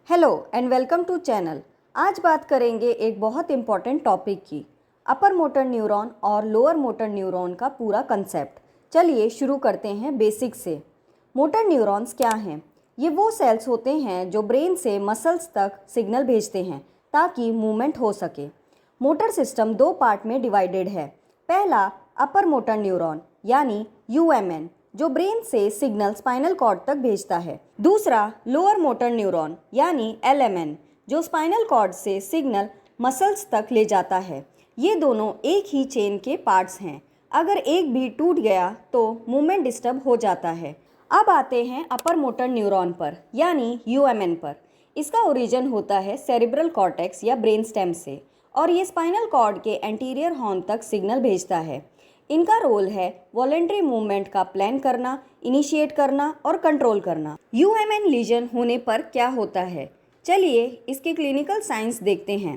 Hello and welcome to channel. आज बात करेंगे एक बहुत इम्पॉर्टेंट टॉपिक की, अपर मोटर न्यूरॉन और लोअर मोटर न्यूरॉन का पूरा कंसेप्ट। चलिए शुरू करते हैं बेसिक से। मोटर न्यूरॉन्स क्या हैं? ये वो सेल्स होते हैं जो ब्रेन से मसल्स तक सिग्नल भेजते हैं ताकि मूवमेंट हो सके। मोटर सिस्टम दो पार्ट में डिवाइडेड है। पहला अपर मोटर न्यूरॉन यानी यूएमएन जो ब्रेन से सिग्नल स्पाइनल कॉर्ड तक भेजता है। दूसरा लोअर मोटर न्यूरॉन यानी एलएमएन जो स्पाइनल कॉर्ड से सिग्नल मसल्स तक ले जाता है। ये दोनों एक ही चेन के पार्ट्स हैं। अगर एक भी टूट गया तो मूवमेंट डिस्टर्ब हो जाता है। अब आते हैं अपर मोटर न्यूरॉन पर यानी यूएमएन पर। इसका ओरिजिन होता है सेरिब्रल कॉर्टेक्स या ब्रेन स्टेम से और ये स्पाइनल कॉर्ड के एंटीरियर हॉर्न तक सिग्नल भेजता है। इनका रोल है वॉलेंट्री मूवमेंट का प्लान करना, इनिशिएट करना और कंट्रोल करना। यूएमएन लीजन होने पर क्या होता है, चलिए इसके क्लिनिकल साइंस देखते हैं।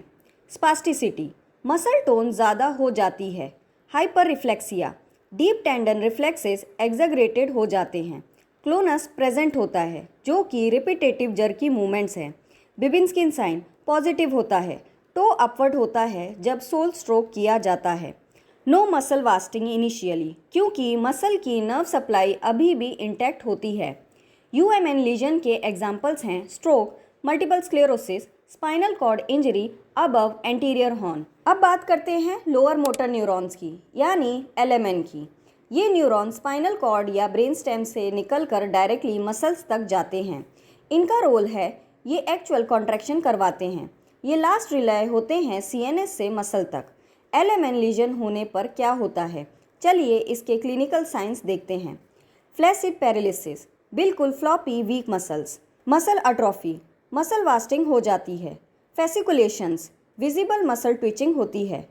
स्पास्टिसिटी, मसल टोन ज़्यादा हो जाती है। Hyper reflexia, deep tendon reflexes exaggerated हो जाते हैं। क्लोनस प्रेजेंट होता है जो कि रिपीटेटिव जर्की मूवमेंट्स हैं। बिबिन्स्की साइन पॉजिटिव होता है। टो अपवर्ड होता है जब सोल स्ट्रोक किया जाता है। नो मसल वास्टिंग इनिशियली क्योंकि मसल की नर्व सप्लाई अभी भी इंटैक्ट होती है। यूएमएन लीजन के एग्जाम्पल्स हैं stroke, multiple sclerosis, spinal cord injury above anterior horn. अब बात करते हैं लोअर मोटर न्यूरॉन्स की यानी एलएमएन की। ये न्यूरॉन स्पाइनल कॉर्ड या ब्रेन स्टेम से निकलकर डायरेक्टली मसल्स तक जाते हैं। इनका रोल है ये एक्चुअल कॉन्ट्रैक्शन करवाते हैं। ये लास्ट रिलाय होते हैं सीएनएस से मसल तक। एलएमएन लीजन होने पर क्या होता है, चलिए इसके क्लिनिकल साइंस देखते हैं। फ्लैसिड पैरालिसिस, बिल्कुल floppy week muscles. Muscle atrophy, muscle wasting हो जाती है। फेसिकुलेशंस, विजिबल मसल ट्विचिंग होती है।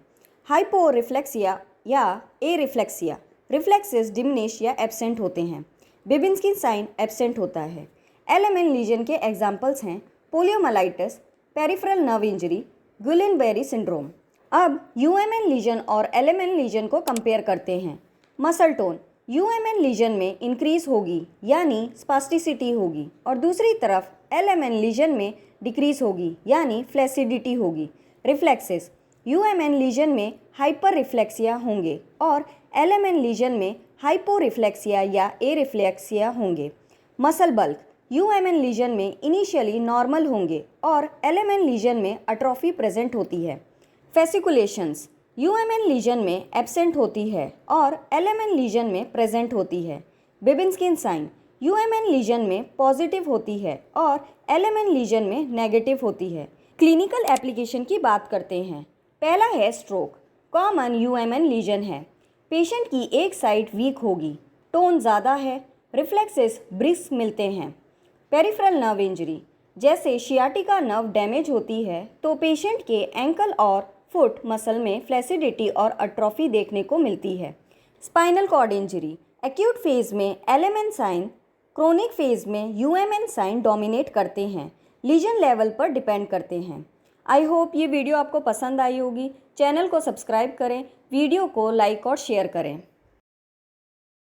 हाइपोरिफ्लेक्सिया या एरिफ्लेक्सिया, रिफ्लेक्सेस डिमिनिश या एब्सेंट होते हैं। बिबिन्स्की साइन एब्सेंट होता है। एलएमएन लीजन के एग्जाम्पल्स हैं poliomyelitis, peripheral nerve injury, Guillain-berry syndrome. अब यूएमएन लीजन और एलएमएन लीजन को कंपेयर करते हैं। मसल टोन, यूएमएन लीजन में इंक्रीज होगी यानी स्पास्टिसिटी होगी और दूसरी तरफ एलएमएन लीजन में डिक्रीज होगी यानी फ्लैसिडिटी होगी। रिफ्लेक्सेस, यूएमएन लीजन में हाइपर रिफ्लेक्सिया होंगे और एलएमएन लीजन में हाइपोरिफ्लेक्सिया या एरिफ्लेक्सिया होंगे। मसल बल्क, यूएमएन लीजन में इनिशियली नॉर्मल होंगे और एलएमएन लीजन में अट्रोफी प्रेजेंट होती है। फेसिकुलेशंस, यूएमएन लीजन में एब्सेंट होती है और एलएमएन लीजन में प्रेजेंट होती है। बिबिन्स्की साइन, यूएमएन लीजन में पॉजिटिव होती है और एलएमएन लीजन में नेगेटिव होती है। क्लिनिकल एप्लीकेशन की बात करते हैं। पहला है स्ट्रोक, कॉमन यूएमएन लीजन है। पेशेंट की एक साइड वीक होगी, टोन ज़्यादा है, रिफ्लेक्सेस ब्रिस्क मिलते हैं। पेरिफेरल नर्व इंजरी, जैसे शियाटिका नर्व डैमेज होती है तो पेशेंट के एंकल और फुट मसल में फ्लैसिडिटी और अट्रोफी देखने को मिलती है। Spinal cord injury, acute phase में एलएमएन साइन, क्रोनिक फेज में यूएमएन साइन डोमिनेट करते हैं। लीजन लेवल पर डिपेंड करते हैं। आई होप ये वीडियो आपको पसंद आई होगी। चैनल को सब्सक्राइब करें, वीडियो को लाइक और शेयर करें।